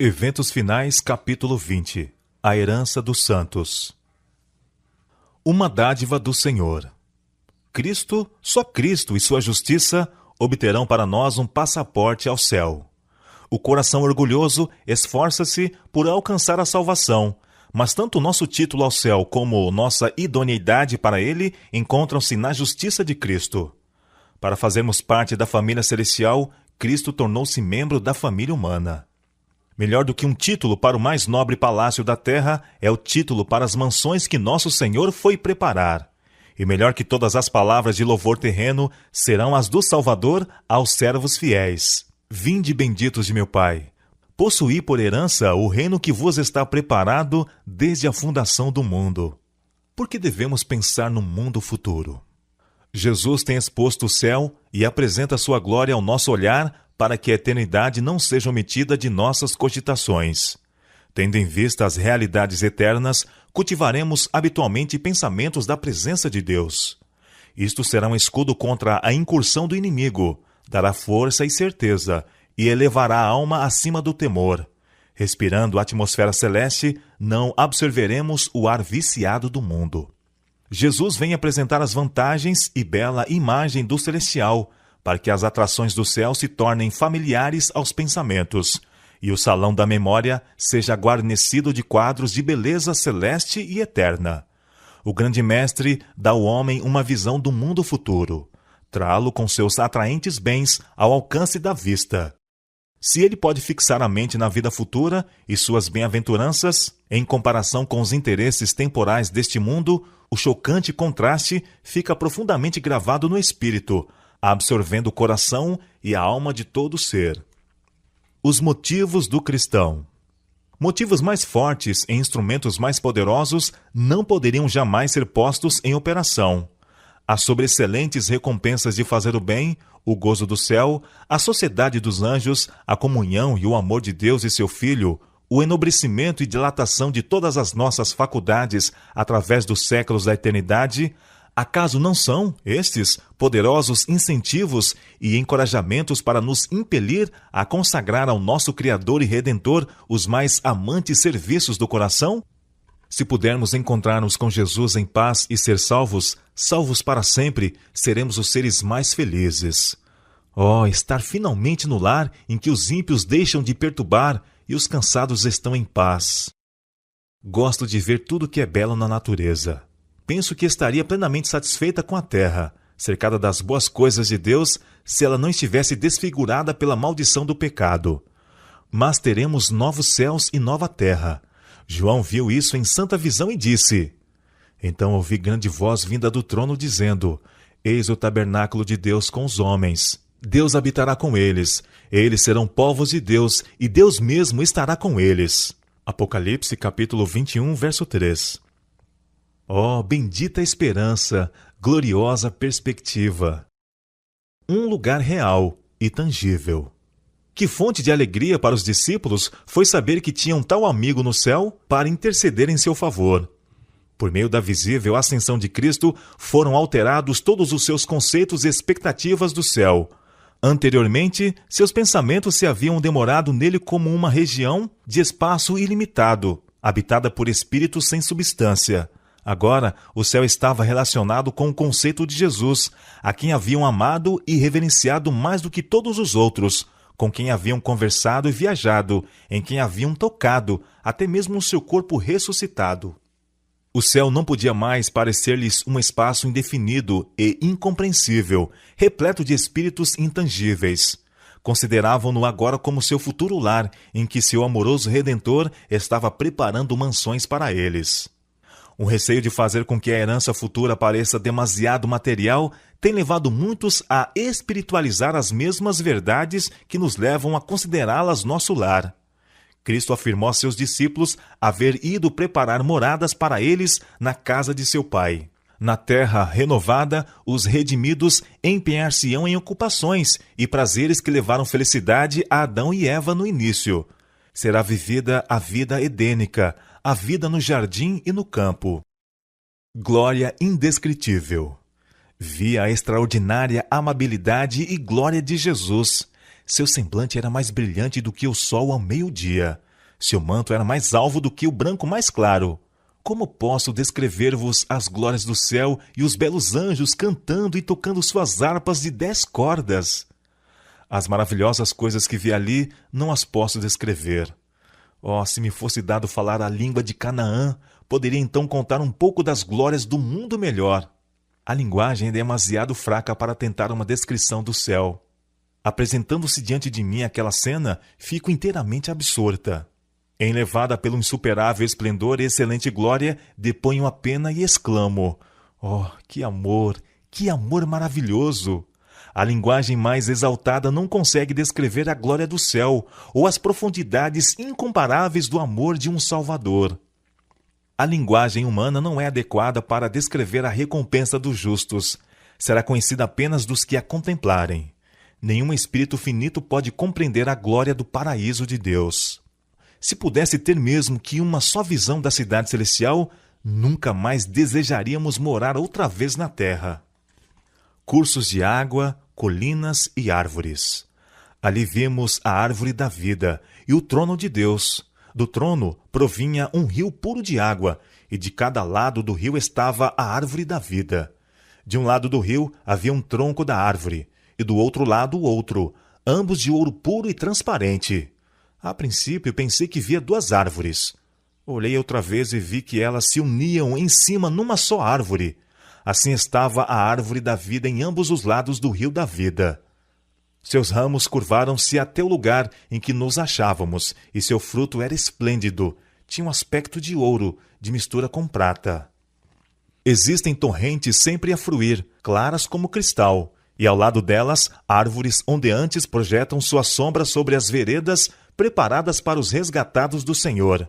Eventos Finais, capítulo 20. A herança dos santos. Uma dádiva do Senhor. Cristo, só Cristo e sua justiça obterão para nós um passaporte ao céu. O coração orgulhoso esforça-se por alcançar a salvação, mas tanto nosso título ao céu como nossa idoneidade para ele encontram-se na justiça de Cristo. Para fazermos parte da família celestial, Cristo tornou-se membro da família humana. Melhor do que um título para o mais nobre palácio da terra é o título para as mansões que nosso Senhor foi preparar. E melhor que todas as palavras de louvor terreno serão as do Salvador aos servos fiéis. Vinde benditos de meu Pai. Possuí por herança o reino que vos está preparado desde a fundação do mundo. Por que devemos pensar no mundo futuro? Jesus tem exposto o céu e apresenta sua glória ao nosso olhar para que a eternidade não seja omitida de nossas cogitações. Tendo em vista as realidades eternas, cultivaremos habitualmente pensamentos da presença de Deus. Isto será um escudo contra a incursão do inimigo, dará força e certeza, e elevará a alma acima do temor. Respirando a atmosfera celeste, não absorveremos o ar viciado do mundo. Jesus vem apresentar as vantagens e bela imagem do celestial, para que as atrações do céu se tornem familiares aos pensamentos, e o salão da memória seja guarnecido de quadros de beleza celeste e eterna. O grande mestre dá ao homem uma visão do mundo futuro, trá-lo com seus atraentes bens ao alcance da vista. Se ele pode fixar a mente na vida futura e suas bem-aventuranças, em comparação com os interesses temporais deste mundo, o chocante contraste fica profundamente gravado no espírito, absorvendo o coração e a alma de todo ser. Os motivos do cristão. Motivos mais fortes e instrumentos mais poderosos não poderiam jamais ser postos em operação. As sobreexcelentes recompensas de fazer o bem, o gozo do céu, a sociedade dos anjos, a comunhão e o amor de Deus e seu Filho, o enobrecimento e dilatação de todas as nossas faculdades através dos séculos da eternidade, acaso não são estes poderosos incentivos e encorajamentos para nos impelir a consagrar ao nosso Criador e Redentor os mais amantes serviços do coração? Se pudermos encontrar-nos com Jesus em paz e ser salvos, salvos para sempre, seremos os seres mais felizes. Oh, estar finalmente no lar em que os ímpios deixam de perturbar e os cansados estão em paz. Gosto de ver tudo que é belo na natureza. Penso que estaria plenamente satisfeita com a terra, cercada das boas coisas de Deus, se ela não estivesse desfigurada pela maldição do pecado. Mas teremos novos céus e nova terra. João viu isso em santa visão e disse: Então ouvi grande voz vinda do trono dizendo: Eis o tabernáculo de Deus com os homens. Deus habitará com eles. Eles serão povos de Deus, e Deus mesmo estará com eles. Apocalipse capítulo 21, verso 3. Oh, bendita esperança, gloriosa perspectiva! Um lugar real e tangível. Que fonte de alegria para os discípulos foi saber que tinham tal amigo no céu para interceder em seu favor. Por meio da visível ascensão de Cristo, foram alterados todos os seus conceitos e expectativas do céu. Anteriormente, seus pensamentos se haviam demorado nele como uma região de espaço ilimitado, habitada por espíritos sem substância. Agora, o céu estava relacionado com o conceito de Jesus, a quem haviam amado e reverenciado mais do que todos os outros, com quem haviam conversado e viajado, em quem haviam tocado, até mesmo o seu corpo ressuscitado. O céu não podia mais parecer-lhes um espaço indefinido e incompreensível, repleto de espíritos intangíveis. Consideravam-no agora como seu futuro lar, em que seu amoroso Redentor estava preparando mansões para eles. O receio de fazer com que a herança futura pareça demasiado material tem levado muitos a espiritualizar as mesmas verdades que nos levam a considerá-las nosso lar. Cristo afirmou a seus discípulos haver ido preparar moradas para eles na casa de seu Pai. Na terra renovada, os redimidos empenhar-se-ão em ocupações e prazeres que levaram felicidade a Adão e Eva no início. Será vivida a vida edênica, a vida no jardim e no campo. Glória indescritível. Vi a extraordinária amabilidade e glória de Jesus. Seu semblante era mais brilhante do que o sol ao meio-dia. Seu manto era mais alvo do que o branco mais claro. Como posso descrever-vos as glórias do céu e os belos anjos cantando e tocando suas harpas de 10 cordas? As maravilhosas coisas que vi ali não as posso descrever. Oh, se me fosse dado falar a língua de Canaã, poderia então contar um pouco das glórias do mundo melhor. A linguagem é demasiado fraca para tentar uma descrição do céu. Apresentando-se diante de mim aquela cena, fico inteiramente absorta. Enlevada pelo insuperável esplendor e excelente glória, deponho a pena e exclamo: oh, que amor maravilhoso! A linguagem mais exaltada não consegue descrever a glória do céu ou as profundidades incomparáveis do amor de um Salvador. A linguagem humana não é adequada para descrever a recompensa dos justos. Será conhecida apenas dos que a contemplarem. Nenhum espírito finito pode compreender a glória do paraíso de Deus. Se pudesse ter mesmo que uma só visão da cidade celestial, nunca mais desejaríamos morar outra vez na terra. Cursos de água, colinas e árvores. Ali vimos a árvore da vida e o trono de Deus. Do trono provinha um rio puro de água, e de cada lado do rio estava a árvore da vida. De um lado do rio havia um tronco da árvore, e do outro lado o outro, ambos de ouro puro e transparente. A princípio pensei que via 2 árvores. Olhei outra vez e vi que elas se uniam em cima numa só árvore. Assim estava a árvore da vida em ambos os lados do rio da vida. Seus ramos curvaram-se até o lugar em que nos achávamos, e seu fruto era esplêndido, tinha um aspecto de ouro, de mistura com prata. Existem torrentes sempre a fluir, claras como cristal, e ao lado delas, árvores ondeantes projetam sua sombra sobre as veredas preparadas para os resgatados do Senhor.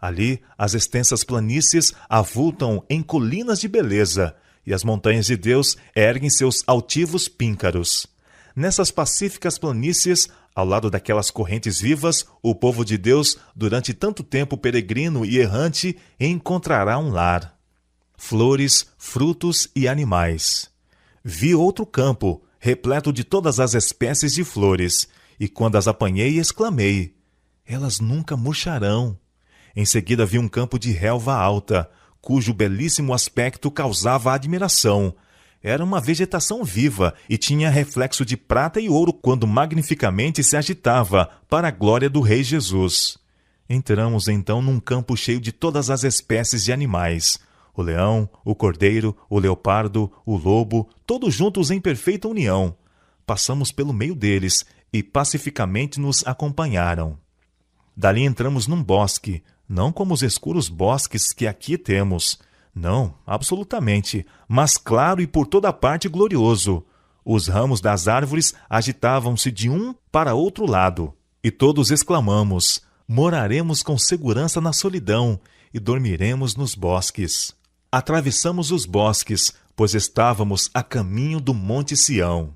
Ali, as extensas planícies avultam em colinas de beleza, e as montanhas de Deus erguem seus altivos píncaros. Nessas pacíficas planícies, ao lado daquelas correntes vivas, o povo de Deus, durante tanto tempo peregrino e errante, encontrará um lar. Flores, frutos e animais. Vi outro campo, repleto de todas as espécies de flores, e quando as apanhei, exclamei: elas nunca murcharão. Em seguida vi um campo de relva alta, cujo belíssimo aspecto causava admiração. Era uma vegetação viva e tinha reflexo de prata e ouro quando magnificamente se agitava para a glória do Rei Jesus. Entramos então num campo cheio de todas as espécies de animais. O leão, o cordeiro, o leopardo, o lobo, todos juntos em perfeita união. Passamos pelo meio deles e pacificamente nos acompanharam. Dali entramos num bosque, não como os escuros bosques que aqui temos. Não, absolutamente, mas claro e por toda parte glorioso. Os ramos das árvores agitavam-se de um para outro lado, e todos exclamamos: moraremos com segurança na solidão e dormiremos nos bosques. Atravessamos os bosques, pois estávamos a caminho do Monte Sião.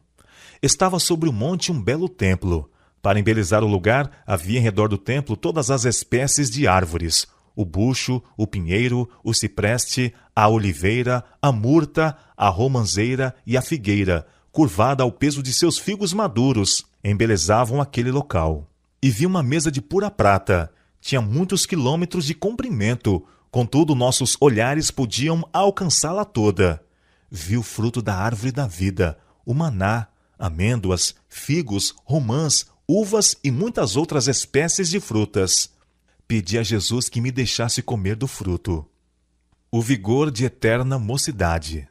Estava sobre o monte um belo templo. Para embelezar o lugar, havia em redor do templo todas as espécies de árvores: o bucho, o pinheiro, o cipreste, a oliveira, a murta, a romanceira e a figueira, curvada ao peso de seus figos maduros, embelezavam aquele local. E vi uma mesa de pura prata. Tinha muitos quilômetros de comprimento, contudo nossos olhares podiam alcançá-la toda. Vi o fruto da árvore da vida, o maná, amêndoas, figos, romãs, uvas e muitas outras espécies de frutas. Pedi a Jesus que me deixasse comer do fruto. O vigor de eterna mocidade.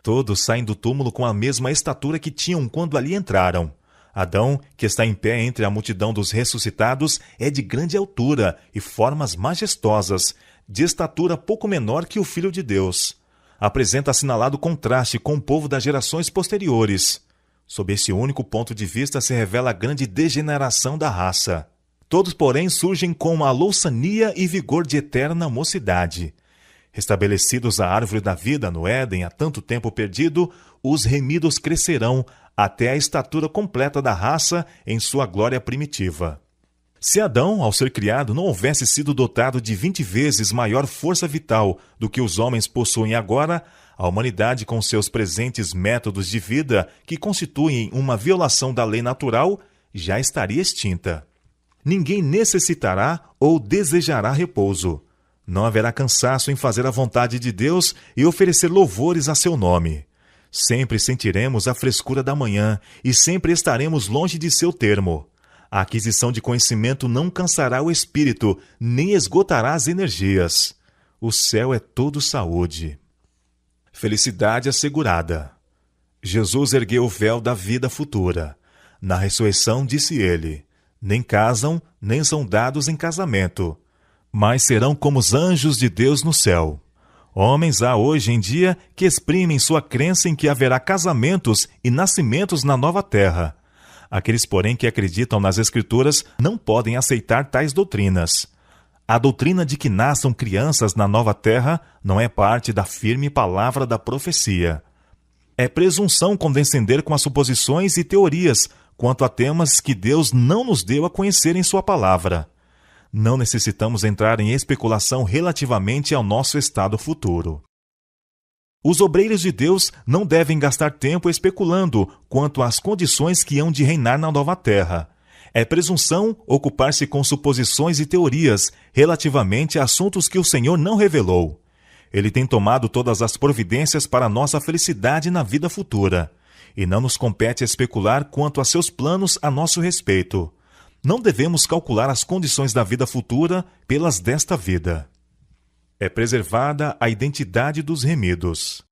Todos saem do túmulo com a mesma estatura que tinham quando ali entraram. Adão, que está em pé entre a multidão dos ressuscitados, é de grande altura e formas majestosas, de estatura pouco menor que o Filho de Deus. Apresenta assinalado contraste com o povo das gerações posteriores. Sob esse único ponto de vista se revela a grande degeneração da raça. Todos, porém, surgem com a louçania e vigor de eterna mocidade. Restabelecidos a árvore da vida no Éden há tanto tempo perdido, os remidos crescerão até a estatura completa da raça em sua glória primitiva. Se Adão, ao ser criado, não houvesse sido dotado de 20 vezes maior força vital do que os homens possuem agora, a humanidade, com seus presentes métodos de vida, que constituem uma violação da lei natural, já estaria extinta. Ninguém necessitará ou desejará repouso. Não haverá cansaço em fazer a vontade de Deus e oferecer louvores a seu nome. Sempre sentiremos a frescura da manhã e sempre estaremos longe de seu termo. A aquisição de conhecimento não cansará o espírito, nem esgotará as energias. O céu é todo saúde. Felicidade assegurada. Jesus ergueu o véu da vida futura. Na ressurreição disse ele: nem casam, nem são dados em casamento, mas serão como os anjos de Deus no céu. Homens há hoje em dia que exprimem sua crença em que haverá casamentos e nascimentos na nova terra. Aqueles, porém, que acreditam nas Escrituras não podem aceitar tais doutrinas. A doutrina de que nasçam crianças na nova terra não é parte da firme palavra da profecia. É presunção condescender com as suposições e teorias quanto a temas que Deus não nos deu a conhecer em sua palavra. Não necessitamos entrar em especulação relativamente ao nosso estado futuro. Os obreiros de Deus não devem gastar tempo especulando quanto às condições que hão de reinar na nova terra. É presunção ocupar-se com suposições e teorias relativamente a assuntos que o Senhor não revelou. Ele tem tomado todas as providências para nossa felicidade na vida futura, e não nos compete especular quanto a seus planos a nosso respeito. Não devemos calcular as condições da vida futura pelas desta vida. É preservada a identidade dos remidos.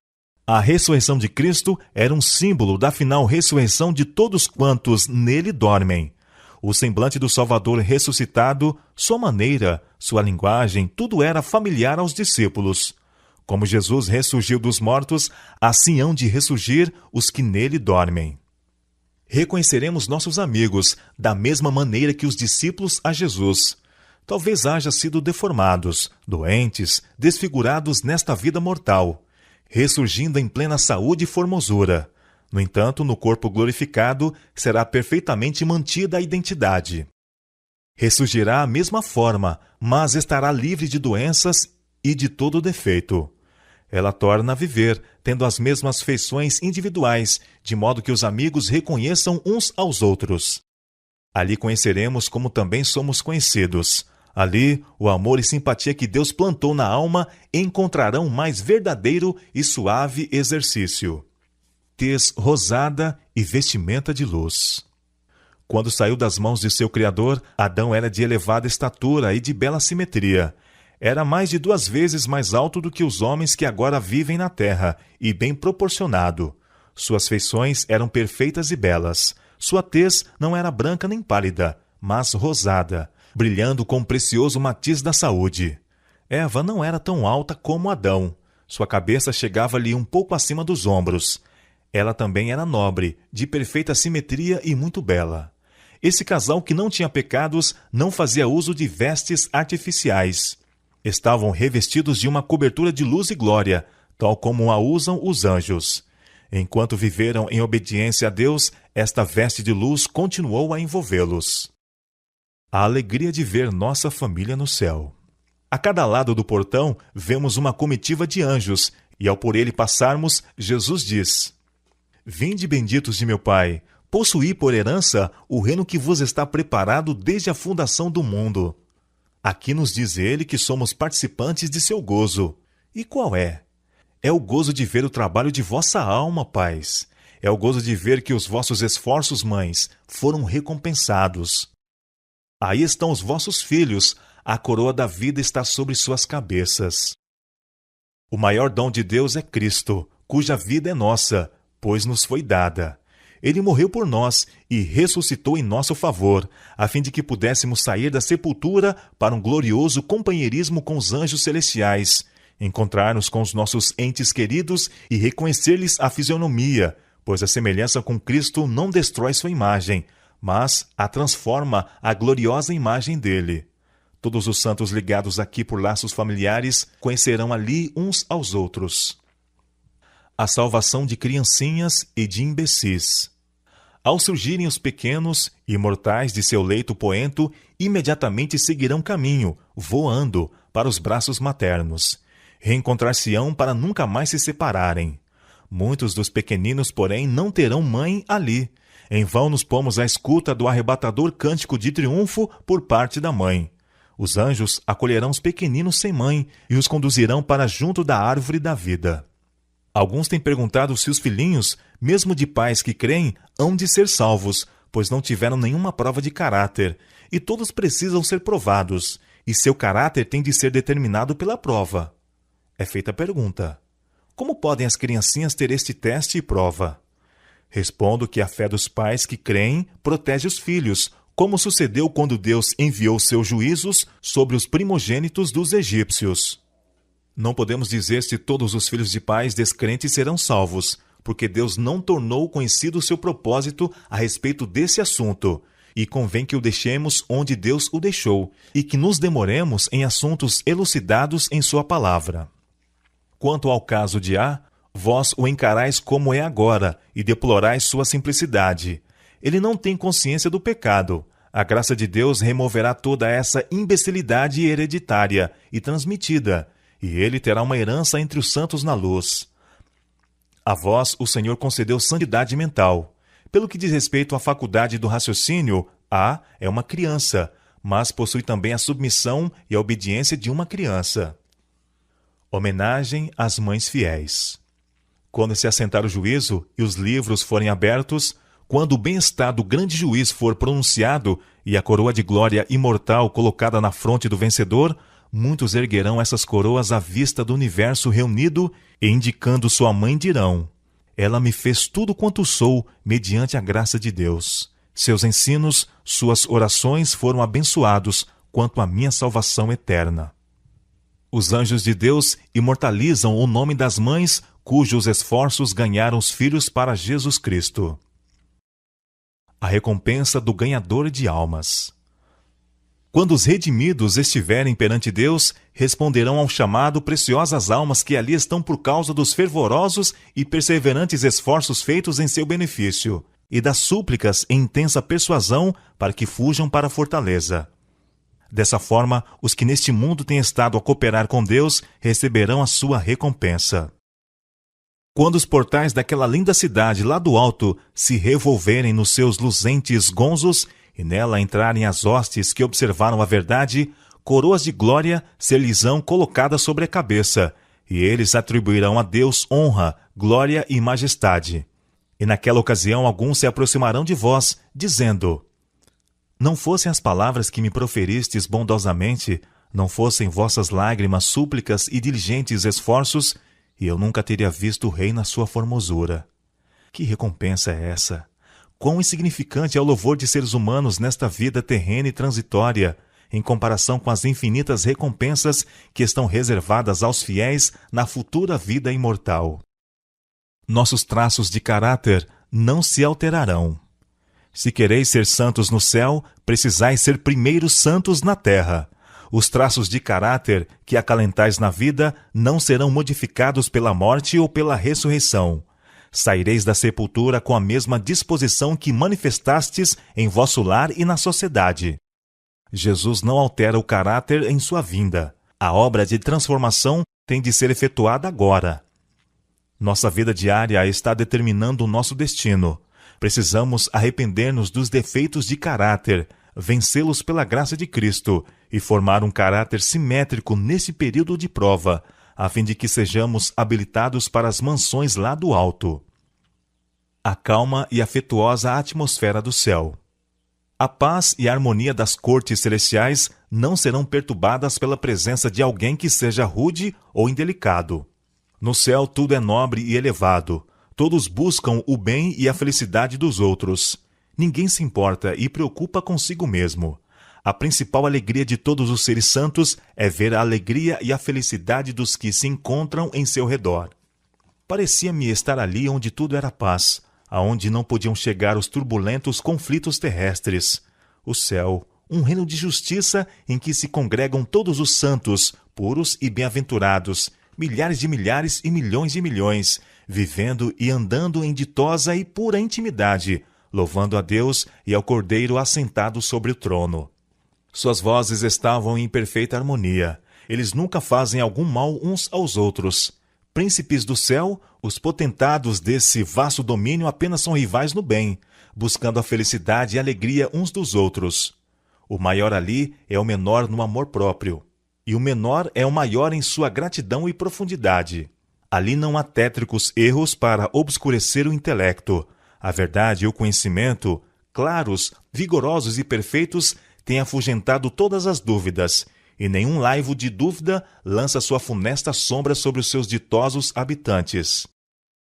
A ressurreição de Cristo era um símbolo da final ressurreição de todos quantos nele dormem. O semblante do Salvador ressuscitado, sua maneira, sua linguagem, tudo era familiar aos discípulos. Como Jesus ressurgiu dos mortos, assim hão de ressurgir os que nele dormem. Reconheceremos nossos amigos da mesma maneira que os discípulos a Jesus. Talvez haja sido deformados, doentes, desfigurados nesta vida mortal, ressurgindo em plena saúde e formosura. No entanto, no corpo glorificado será perfeitamente mantida a identidade. Ressurgirá à mesma forma, mas estará livre de doenças e de todo defeito. Ela torna a viver, tendo as mesmas feições individuais, de modo que os amigos reconheçam uns aos outros. Ali conheceremos como também somos conhecidos. Ali, o amor e simpatia que Deus plantou na alma encontrarão mais verdadeiro e suave exercício. Tez rosada e vestimenta de luz. Quando saiu das mãos de seu Criador, Adão era de elevada estatura e de bela simetria. Era mais de 2 vezes mais alto do que os homens que agora vivem na terra, e bem proporcionado. Suas feições eram perfeitas e belas. Sua tez não era branca nem pálida, mas rosada, brilhando com o precioso matiz da saúde. Eva não era tão alta como Adão. Sua cabeça chegava-lhe um pouco acima dos ombros. Ela também era nobre, de perfeita simetria e muito bela. Esse casal que não tinha pecados não fazia uso de vestes artificiais. Estavam revestidos de uma cobertura de luz e glória, tal como a usam os anjos. Enquanto viveram em obediência a Deus, esta veste de luz continuou a envolvê-los. A alegria de ver nossa família no céu. A cada lado do portão, vemos uma comitiva de anjos, e ao por ele passarmos, Jesus diz: Vinde, benditos de meu Pai, possuí por herança o reino que vos está preparado desde a fundação do mundo. Aqui nos diz ele que somos participantes de seu gozo. E qual é? É o gozo de ver o trabalho de vossa alma, pais. É o gozo de ver que os vossos esforços, mães, foram recompensados. Aí estão os vossos filhos, a coroa da vida está sobre suas cabeças. O maior dom de Deus é Cristo, cuja vida é nossa, pois nos foi dada. Ele morreu por nós e ressuscitou em nosso favor, a fim de que pudéssemos sair da sepultura para um glorioso companheirismo com os anjos celestiais, encontrar-nos com os nossos entes queridos e reconhecer-lhes a fisionomia, pois a semelhança com Cristo não destrói sua imagem, mas a transforma à gloriosa imagem dele. Todos os santos ligados aqui por laços familiares conhecerão ali uns aos outros. A salvação de criancinhas e de imbecis. Ao surgirem os pequenos, imortais de seu leito poento, imediatamente seguirão caminho, voando, para os braços maternos. Reencontrar-se-ão para nunca mais se separarem. Muitos dos pequeninos, porém, não terão mãe ali. Em vão nos pomos à escuta do arrebatador cântico de triunfo por parte da mãe. Os anjos acolherão os pequeninos sem mãe e os conduzirão para junto da árvore da vida. Alguns têm perguntado se os filhinhos, mesmo de pais que creem, hão de ser salvos, pois não tiveram nenhuma prova de caráter, e todos precisam ser provados, e seu caráter tem de ser determinado pela prova. É feita a pergunta: como podem as criancinhas ter este teste e prova? Respondo que a fé dos pais que creem protege os filhos, como sucedeu quando Deus enviou seus juízos sobre os primogênitos dos egípcios. Não podemos dizer se todos os filhos de pais descrentes serão salvos, porque Deus não tornou conhecido o seu propósito a respeito desse assunto, e convém que o deixemos onde Deus o deixou, e que nos demoremos em assuntos elucidados em sua palavra. Quanto ao caso de A, vós o encarais como é agora, e deplorais sua simplicidade. Ele não tem consciência do pecado. A graça de Deus removerá toda essa imbecilidade hereditária e transmitida, e ele terá uma herança entre os santos na luz. A vós o Senhor concedeu santidade mental. Pelo que diz respeito à faculdade do raciocínio, A é uma criança, mas possui também a submissão e a obediência de uma criança. Homenagem às mães fiéis. Quando se assentar o juízo e os livros forem abertos, quando o bem-estar do grande juiz for pronunciado e a coroa de glória imortal colocada na fronte do vencedor, muitos erguerão essas coroas à vista do universo reunido e, indicando sua mãe, dirão: ela me fez tudo quanto sou mediante a graça de Deus. Seus ensinos, suas orações foram abençoados quanto à minha salvação eterna. Os anjos de Deus imortalizam o nome das mães cujos esforços ganharam os filhos para Jesus Cristo. A recompensa do ganhador de almas. Quando os redimidos estiverem perante Deus, responderão ao chamado preciosas almas que ali estão por causa dos fervorosos e perseverantes esforços feitos em seu benefício, e das súplicas em intensa persuasão para que fujam para a fortaleza. Dessa forma, os que neste mundo têm estado a cooperar com Deus receberão a sua recompensa. Quando os portais daquela linda cidade lá do alto se revolverem nos seus luzentes gonzos e nela entrarem as hostes que observaram a verdade, coroas de glória ser-lhes-ão colocadas sobre a cabeça, e eles atribuirão a Deus honra, glória e majestade. E naquela ocasião alguns se aproximarão de vós, dizendo: não fossem as palavras que me proferistes bondosamente, não fossem vossas lágrimas, súplicas e diligentes esforços, e eu nunca teria visto o rei na sua formosura. Que recompensa é essa? Quão insignificante é o louvor de seres humanos nesta vida terrena e transitória, em comparação com as infinitas recompensas que estão reservadas aos fiéis na futura vida imortal. Nossos traços de caráter não se alterarão. Se quereis ser santos no céu, precisais ser primeiro santos na terra. Os traços de caráter que acalentais na vida não serão modificados pela morte ou pela ressurreição. Saireis da sepultura com a mesma disposição que manifestastes em vosso lar e na sociedade. Jesus não altera o caráter em sua vinda. A obra de transformação tem de ser efetuada agora. Nossa vida diária está determinando o nosso destino. Precisamos arrepender-nos dos defeitos de caráter, vencê-los pela graça de Cristo e formar um caráter simétrico nesse período de prova, a fim de que sejamos habilitados para as mansões lá do alto. A calma e afetuosa atmosfera do céu. A paz e a harmonia das cortes celestiais não serão perturbadas pela presença de alguém que seja rude ou indelicado. No céu tudo é nobre e elevado. Todos buscam o bem e a felicidade dos outros. Ninguém se importa e preocupa consigo mesmo. A principal alegria de todos os seres santos é ver a alegria e a felicidade dos que se encontram em seu redor. Parecia-me estar ali onde tudo era paz, aonde não podiam chegar os turbulentos conflitos terrestres. O céu, um reino de justiça em que se congregam todos os santos, puros e bem-aventurados, milhares de milhares e milhões de milhões, vivendo e andando em ditosa e pura intimidade, louvando a Deus e ao Cordeiro assentado sobre o trono. Suas vozes estavam em perfeita harmonia. Eles nunca fazem algum mal uns aos outros. Príncipes do céu, os potentados desse vasto domínio apenas são rivais no bem, buscando a felicidade e a alegria uns dos outros. O maior ali é o menor no amor próprio, e o menor é o maior em sua gratidão e profundidade. Ali não há tétricos erros para obscurecer o intelecto. A verdade e o conhecimento, claros, vigorosos e perfeitos, têm afugentado todas as dúvidas, e nenhum laivo de dúvida lança sua funesta sombra sobre os seus ditosos habitantes.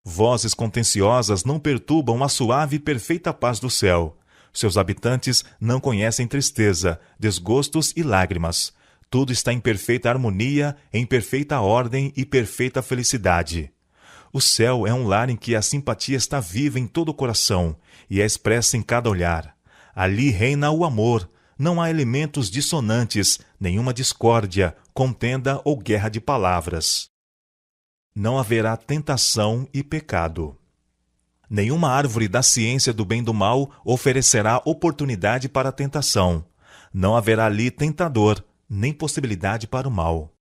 Vozes contenciosas não perturbam a suave e perfeita paz do céu. Seus habitantes não conhecem tristeza, desgostos e lágrimas. Tudo está em perfeita harmonia, em perfeita ordem e perfeita felicidade. O céu é um lar em que a simpatia está viva em todo o coração e é expressa em cada olhar. Ali reina o amor. Não há elementos dissonantes, nenhuma discórdia, contenda ou guerra de palavras. Não haverá tentação e pecado. Nenhuma árvore da ciência do bem e do mal oferecerá oportunidade para a tentação. Não haverá ali tentador, nem possibilidade para o mal.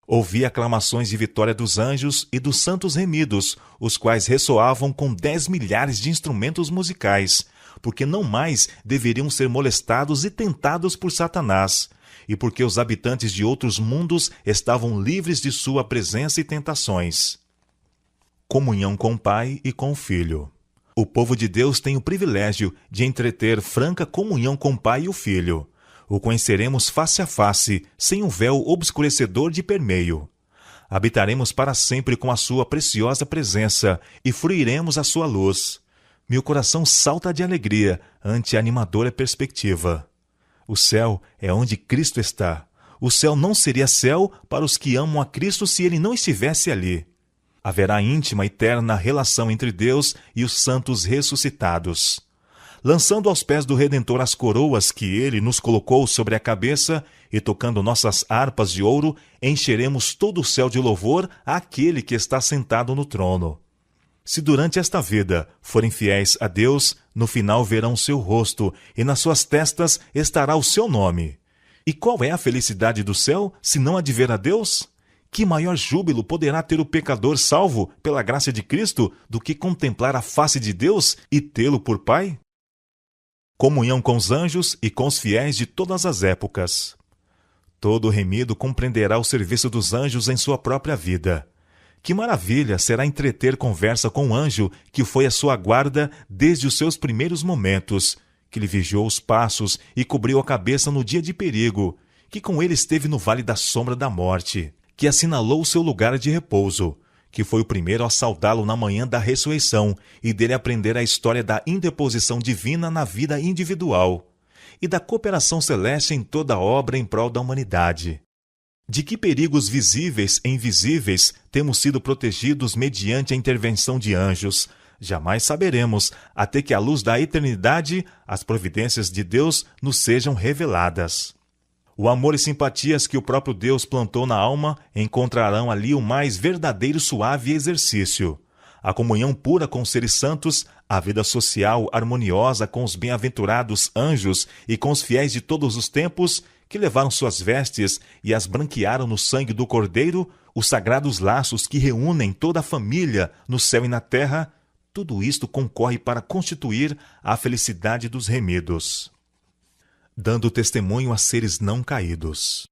Ouvi aclamações de vitória dos anjos e dos santos remidos, os quais ressoavam com 10 milhares de instrumentos musicais, porque não mais deveriam ser molestados e tentados por Satanás, e porque os habitantes de outros mundos estavam livres de sua presença e tentações. Comunhão com o Pai e com o Filho. O povo de Deus tem o privilégio de entreter franca comunhão com o Pai e o Filho. O conheceremos face a face, sem um véu obscurecedor de permeio. Habitaremos para sempre com a sua preciosa presença e fruiremos a sua luz. Meu coração salta de alegria ante a animadora perspectiva. O céu é onde Cristo está. O céu não seria céu para os que amam a Cristo se ele não estivesse ali. Haverá íntima e eterna relação entre Deus e os santos ressuscitados. Lançando aos pés do Redentor as coroas que ele nos colocou sobre a cabeça e tocando nossas harpas de ouro, encheremos todo o céu de louvor àquele que está sentado no trono. Se durante esta vida forem fiéis a Deus, no final verão seu rosto, e nas suas testas estará o seu nome. E qual é a felicidade do céu, se não a de ver a Deus? Que maior júbilo poderá ter o pecador salvo pela graça de Cristo do que contemplar a face de Deus e tê-lo por Pai? Comunhão com os anjos e com os fiéis de todas as épocas. Todo remido compreenderá o serviço dos anjos em sua própria vida. Que maravilha será entreter conversa com um anjo que foi a sua guarda desde os seus primeiros momentos, que lhe vigiou os passos e cobriu a cabeça no dia de perigo, que com ele esteve no vale da sombra da morte, que assinalou o seu lugar de repouso, que foi o primeiro a saudá-lo na manhã da ressurreição e dele aprender a história da interposição divina na vida individual e da cooperação celeste em toda a obra em prol da humanidade. De que perigos visíveis e invisíveis temos sido protegidos mediante a intervenção de anjos, jamais saberemos, até que à luz da eternidade as providências de Deus nos sejam reveladas. O amor e simpatias que o próprio Deus plantou na alma encontrarão ali o mais verdadeiro suave exercício. A comunhão pura com os seres santos, a vida social harmoniosa com os bem-aventurados anjos e com os fiéis de todos os tempos, que levaram suas vestes e as branquearam no sangue do Cordeiro, os sagrados laços que reúnem toda a família no céu e na terra, tudo isto concorre para constituir a felicidade dos remidos. Dando testemunho a seres não caídos.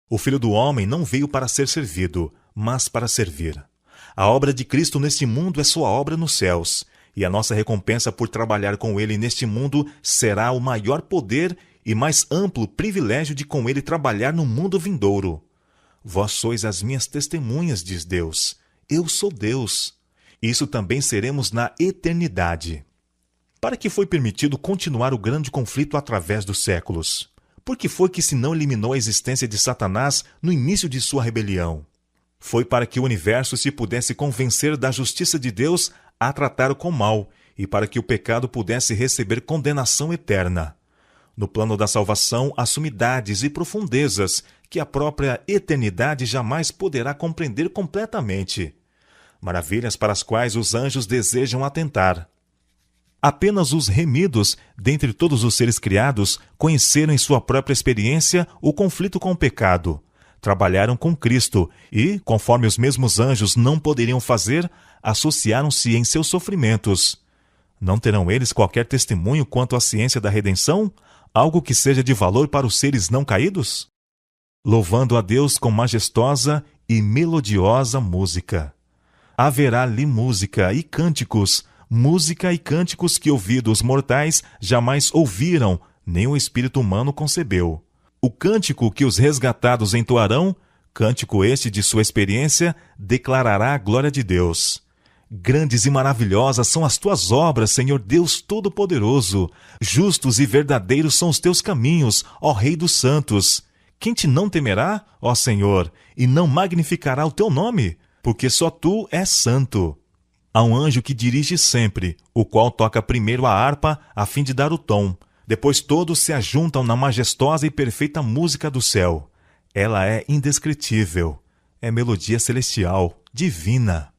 O Filho do Homem não veio para ser servido, mas para servir. A obra de Cristo neste mundo é sua obra nos céus, e a nossa recompensa por trabalhar com ele neste mundo será o maior poder e mais amplo privilégio de com ele trabalhar no mundo vindouro. Vós sois as minhas testemunhas, diz Deus. Eu sou Deus. Isso também seremos na eternidade. Para que foi permitido continuar o grande conflito através dos séculos? Por que foi que se não eliminou a existência de Satanás no início de sua rebelião? Foi para que o universo se pudesse convencer da justiça de Deus a tratar com mal e para que o pecado pudesse receber condenação eterna. No plano da salvação, há sumidades e profundezas que a própria eternidade jamais poderá compreender completamente. Maravilhas para as quais os anjos desejam atentar. Apenas os remidos, dentre todos os seres criados, conheceram em sua própria experiência o conflito com o pecado. trabalharam com Cristo e, conforme os mesmos anjos não poderiam fazer, associaram-se em seus sofrimentos. Não terão eles qualquer testemunho quanto à ciência da redenção? Algo que seja de valor para os seres não caídos? Louvando a Deus com majestosa e melodiosa música. Haverá ali música e cânticos que ouvidos mortais jamais ouviram, nem o espírito humano concebeu. O cântico que os resgatados entoarão, cântico este de sua experiência, declarará a glória de Deus. Grandes e maravilhosas são as tuas obras, Senhor Deus Todo-Poderoso. Justos e verdadeiros são os teus caminhos, ó Rei dos Santos. Quem te não temerá, ó Senhor, e não magnificará o teu nome? Porque só tu és santo. Há um anjo que dirige sempre, o qual toca primeiro a harpa a fim de dar o tom. Depois todos se ajuntam na majestosa e perfeita música do céu. Ela é indescritível. É melodia celestial, divina.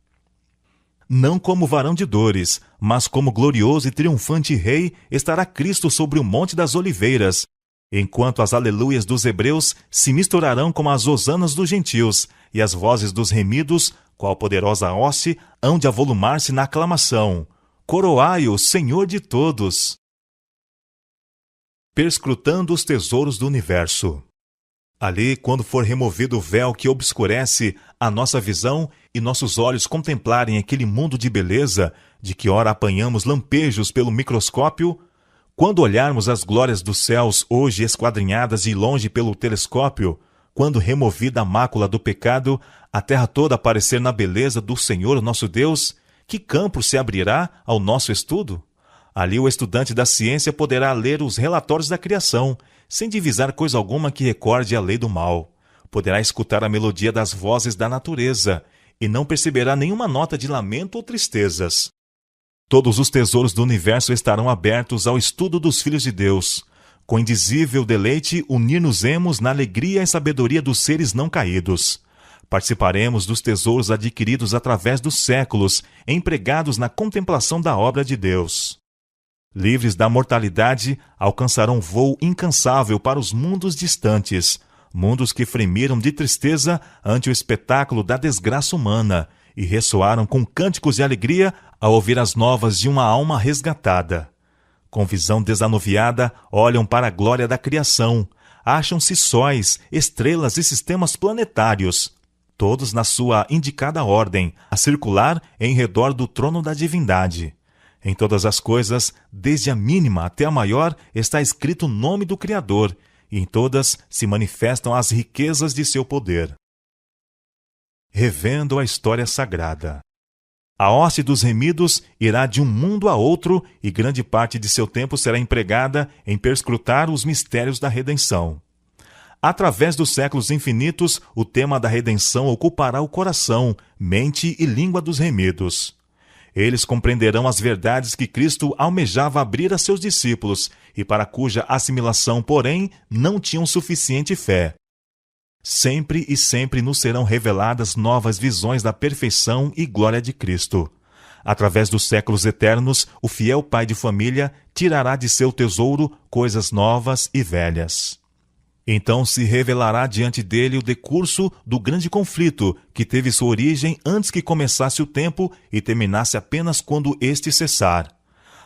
Não como varão de dores, mas como glorioso e triunfante rei, estará Cristo sobre o Monte das Oliveiras, enquanto as aleluias dos hebreus se misturarão com as hosanas dos gentios, e as vozes dos remidos, qual poderosa hoste, hão de avolumar-se na aclamação. Coroai-o, Senhor de todos! Perscrutando os tesouros do universo. Ali, quando for removido o véu que obscurece a nossa visão e nossos olhos contemplarem aquele mundo de beleza, de que ora apanhamos lampejos pelo microscópio, quando olharmos as glórias dos céus hoje esquadrinhadas de longe pelo telescópio, quando removida a mácula do pecado, a terra toda aparecer na beleza do Senhor nosso Deus, que campo se abrirá ao nosso estudo? Ali o estudante da ciência poderá ler os relatórios da criação, sem divisar coisa alguma que recorde a lei do mal. Poderá escutar a melodia das vozes da natureza, e não perceberá nenhuma nota de lamento ou tristezas. Todos os tesouros do universo estarão abertos ao estudo dos filhos de Deus. Com indizível deleite, unir-nos-emos na alegria e sabedoria dos seres não caídos. Participaremos dos tesouros adquiridos através dos séculos, empregados na contemplação da obra de Deus. Livres da mortalidade, alcançarão voo incansável para os mundos distantes, mundos que fremiram de tristeza ante o espetáculo da desgraça humana e ressoaram com cânticos de alegria ao ouvir as novas de uma alma resgatada. Com visão desanuviada, olham para a glória da criação, acham-se sóis, estrelas e sistemas planetários, todos na sua indicada ordem, a circular em redor do trono da divindade. Em todas as coisas, desde a mínima até a maior, está escrito o nome do Criador, e em todas se manifestam as riquezas de seu poder. Revendo a história sagrada. A hoste dos remidos irá de um mundo a outro, e grande parte de seu tempo será empregada em perscrutar os mistérios da redenção. Através dos séculos infinitos, o tema da redenção ocupará o coração, mente e língua dos remidos. Eles compreenderão as verdades que Cristo almejava abrir a seus discípulos e para cuja assimilação, porém, não tinham suficiente fé. Sempre e sempre nos serão reveladas novas visões da perfeição e glória de Cristo. Através dos séculos eternos, o fiel pai de família tirará de seu tesouro coisas novas e velhas. Então se revelará diante dele o decurso do grande conflito que teve sua origem antes que começasse o tempo e terminasse apenas quando este cessar.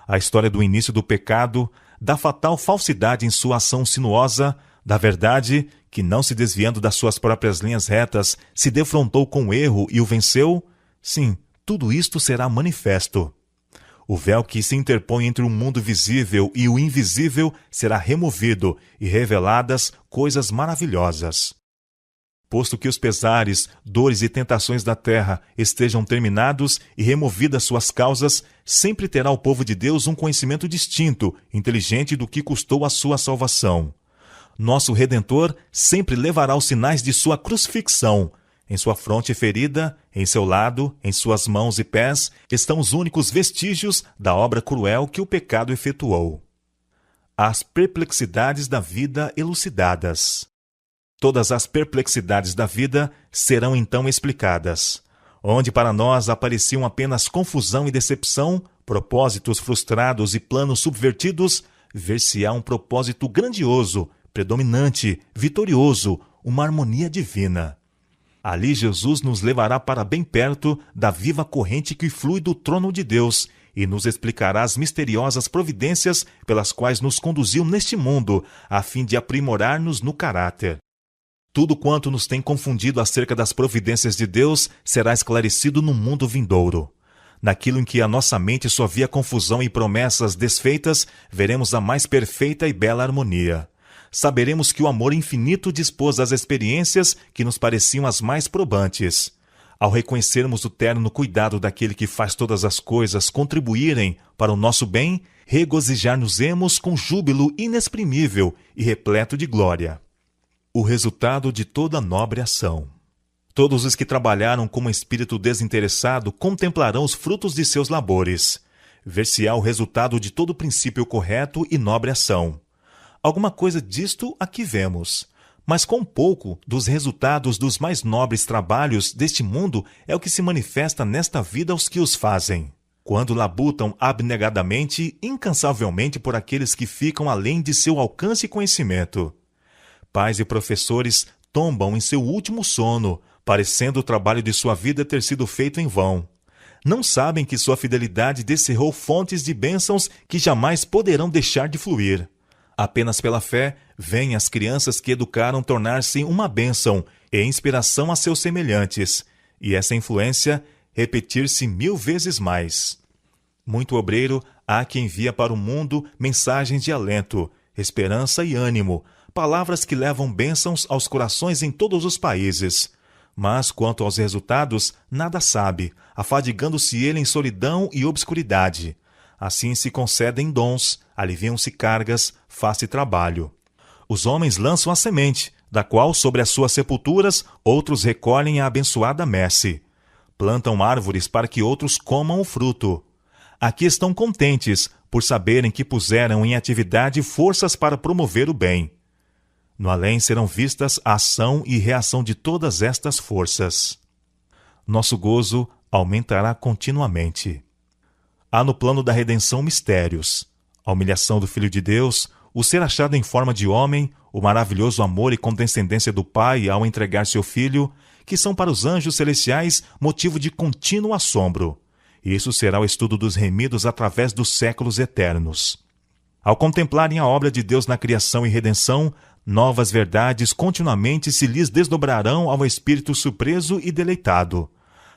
A história do início do pecado, da fatal falsidade em sua ação sinuosa, da verdade que, não se desviando das suas próprias linhas retas, se defrontou com o erro e o venceu, sim, tudo isto será manifesto. O véu que se interpõe entre o mundo visível e o invisível será removido e reveladas coisas maravilhosas. Posto que os pesares, dores e tentações da terra estejam terminados e removidas suas causas, sempre terá o povo de Deus um conhecimento distinto, inteligente do que custou a sua salvação. Nosso Redentor sempre levará os sinais de sua crucifixão. Em sua fronte ferida, em seu lado, em suas mãos e pés, estão os únicos vestígios da obra cruel que o pecado efetuou. As perplexidades da vida elucidadas. Todas as perplexidades da vida serão então explicadas. Onde para nós apareciam apenas confusão e decepção, propósitos frustrados e planos subvertidos, ver-se-á um propósito grandioso, predominante, vitorioso, uma harmonia divina. Ali Jesus nos levará para bem perto da viva corrente que flui do trono de Deus e nos explicará as misteriosas providências pelas quais nos conduziu neste mundo, a fim de aprimorar-nos no caráter. Tudo quanto nos tem confundido acerca das providências de Deus será esclarecido no mundo vindouro. Naquilo em que a nossa mente só via confusão e promessas desfeitas, veremos a mais perfeita e bela harmonia. Saberemos que o amor infinito dispôs as experiências que nos pareciam as mais probantes. Ao reconhecermos o terno cuidado daquele que faz todas as coisas contribuírem para o nosso bem, regozijar-nos-emos com júbilo inexprimível e repleto de glória. O resultado de toda nobre ação. Todos os que trabalharam com um espírito desinteressado contemplarão os frutos de seus labores. Ver-se-á o resultado de todo princípio correto e nobre ação. Alguma coisa disto aqui vemos, mas com pouco dos resultados dos mais nobres trabalhos deste mundo é o que se manifesta nesta vida aos que os fazem, quando labutam abnegadamente, incansavelmente por aqueles que ficam além de seu alcance e conhecimento. Pais e professores tombam em seu último sono, parecendo o trabalho de sua vida ter sido feito em vão. Não sabem que sua fidelidade descerrou fontes de bênçãos que jamais poderão deixar de fluir. Apenas pela fé, veem as crianças que educaram tornar-se uma bênção e inspiração a seus semelhantes, e essa influência repetir-se 1000 vezes mais. Muito obreiro há que envia para o mundo mensagens de alento, esperança e ânimo, palavras que levam bênçãos aos corações em todos os países. Mas, quanto aos resultados, nada sabe, afadigando-se ele em solidão e obscuridade. Assim se concedem dons, aliviam-se cargas, faz-se trabalho. Os homens lançam a semente, da qual, sobre as suas sepulturas, outros recolhem a abençoada messe. Plantam árvores para que outros comam o fruto. Aqui estão contentes, por saberem que puseram em atividade forças para promover o bem. No além serão vistas a ação e reação de todas estas forças. Nosso gozo aumentará continuamente. Há no plano da redenção mistérios: a humilhação do Filho de Deus, o ser achado em forma de homem, o maravilhoso amor e condescendência do Pai ao entregar seu Filho, que são para os anjos celestiais motivo de contínuo assombro. Isso será o estudo dos remidos através dos séculos eternos. Ao contemplarem a obra de Deus na criação e redenção, novas verdades continuamente se lhes desdobrarão ao espírito surpreso e deleitado.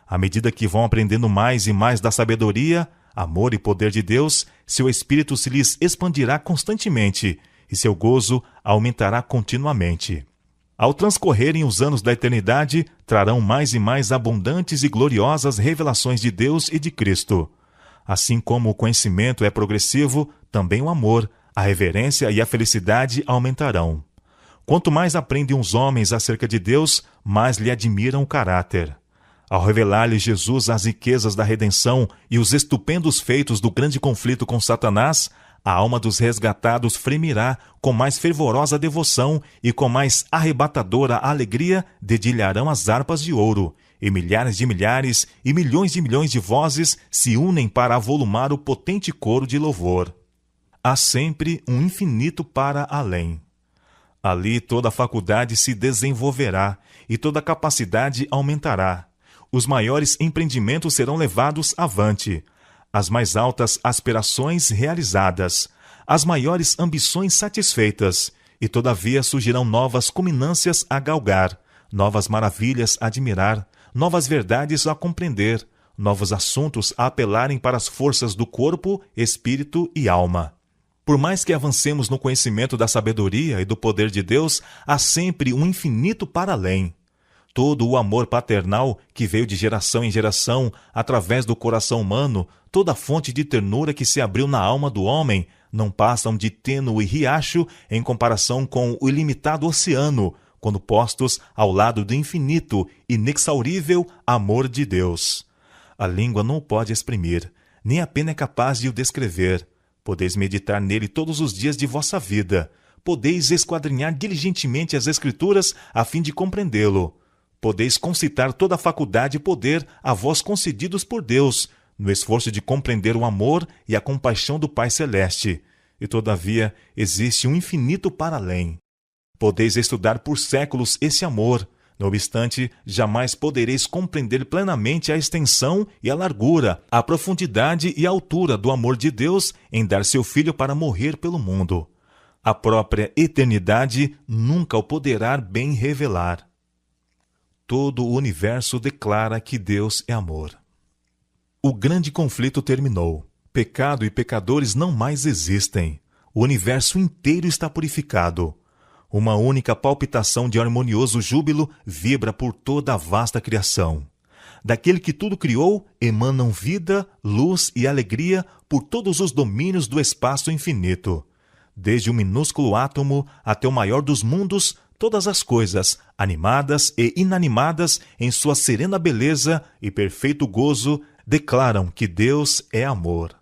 À medida que vão aprendendo mais e mais da sabedoria, amor e poder de Deus, seu espírito se lhes expandirá constantemente e seu gozo aumentará continuamente. Ao transcorrerem os anos da eternidade, trarão mais e mais abundantes e gloriosas revelações de Deus e de Cristo. Assim como o conhecimento é progressivo, também o amor, a reverência e a felicidade aumentarão. Quanto mais aprendem os homens acerca de Deus, mais lhe admiram o caráter. Ao revelar-lhe Jesus as riquezas da redenção e os estupendos feitos do grande conflito com Satanás, a alma dos resgatados fremirá com mais fervorosa devoção e com mais arrebatadora alegria dedilharão as harpas de ouro, e milhares de milhares e milhões de vozes se unem para avolumar o potente coro de louvor. Há sempre um infinito para além. Ali toda a faculdade se desenvolverá e toda a capacidade aumentará. Os maiores empreendimentos serão levados avante, as mais altas aspirações realizadas, as maiores ambições satisfeitas, e todavia surgirão novas culminâncias a galgar, novas maravilhas a admirar, novas verdades a compreender, novos assuntos a apelarem para as forças do corpo, espírito e alma. Por mais que avancemos no conhecimento da sabedoria e do poder de Deus, há sempre um infinito para além. Todo o amor paternal que veio de geração em geração, através do coração humano, toda a fonte de ternura que se abriu na alma do homem, não passam de tênue riacho em comparação com o ilimitado oceano, quando postos ao lado do infinito, inexaurível amor de Deus. A língua não o pode exprimir, nem a pena é capaz de o descrever. Podeis meditar nele todos os dias de vossa vida. Podeis esquadrinhar diligentemente as Escrituras a fim de compreendê-lo. Podeis concitar toda a faculdade e poder a vós concedidos por Deus, no esforço de compreender o amor e a compaixão do Pai Celeste. E todavia existe um infinito para além. Podeis estudar por séculos esse amor. Não obstante, jamais podereis compreender plenamente a extensão e a largura, a profundidade e a altura do amor de Deus em dar seu Filho para morrer pelo mundo. A própria eternidade nunca o poderá bem revelar. Todo o universo declara que Deus é amor. O grande conflito terminou. Pecado e pecadores não mais existem. O universo inteiro está purificado. Uma única palpitação de harmonioso júbilo vibra por toda a vasta criação. Daquele que tudo criou, emanam vida, luz e alegria por todos os domínios do espaço infinito. Desde o minúsculo átomo até o maior dos mundos, todas as coisas, animadas e inanimadas, em sua serena beleza e perfeito gozo, declaram que Deus é amor.